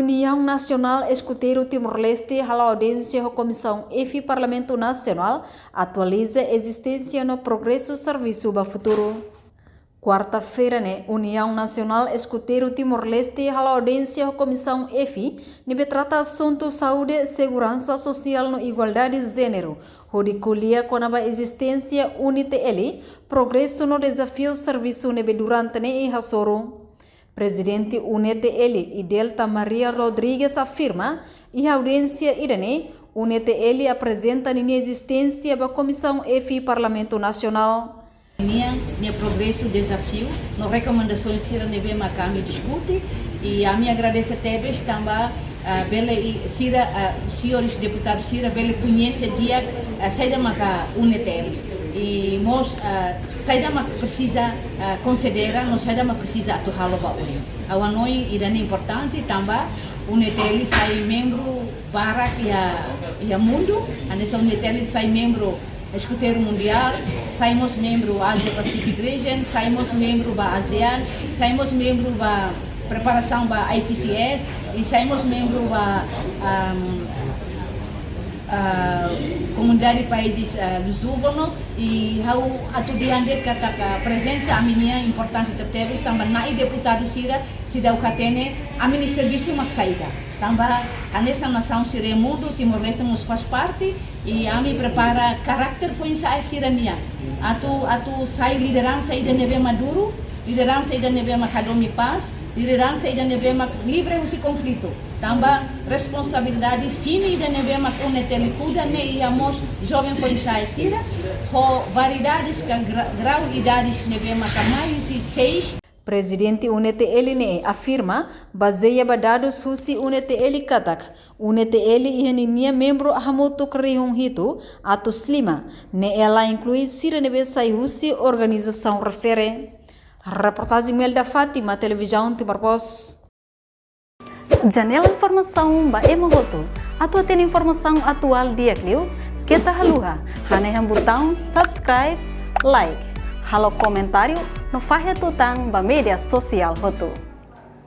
União Nacional Escuteiro Timor-Leste, a audiência da Comissão EFI Parlamento Nacional, atualiza a existência no progresso serviço para futuro. Quarta-feira, União Nacional Escuteiro Timor-Leste, a audiência da Comissão EFI, trata assunto saúde, segurança social e igualdade de gênero, onde colhia com a existência UNITL, progresso no desafio serviço durante e Hasoro. Presidente UNITL e Delta Maria Rodrigues afirma e a audiência irane UNITL apresenta a existência da Comissão EFI Parlamento Nacional. Minha progresso, desafio, nas recomendações que a Macami discute e a minha agradeço também senhores deputados bele conhece dia saída maca UNITL e nós saída precisa considerar nós saída precisa atuar o valor a noi irane importante também UNITL sai membro barak e a mundo a nessa UNITL sai membro Escuteiro Mundial, saímos membro Asia Pacific Region, saímos membro da ASEAN, saímos membro da preparação da ICCS e saímos membro da comunidade de países lusófonos e a estudiante que a presença a minha importante também na deputado se dá o catene a minha serviço uma saída também a nessa nação sire mundo Timor-Leste nos faz parte e a me prepara caráter foi ensaio sirania atu sai liderança ida neve maduro liderança ida neve macadomi paz liderança ida neve livre esse conflito também responsabilidade fini ida neve UNITL cuida ne e amos jovem foi ensaio sira com variedades grau idades neve macamaio se 6. Presidente UNITL afirma, baseia dados husi UNITL katak, UNITL ihaninia membro ahamoto kerihung hitu, atus 5, ela inclui sira nebe sai husi organização refere. Reportagem Melda Fátima, Televisão Timor-Post. Janela informação ba emohoto, atua tem informação atual dia kliu, kita haluha, haneham botão subscribe, like. Halo comentário no Fahia Tutang ba media sosial hotu.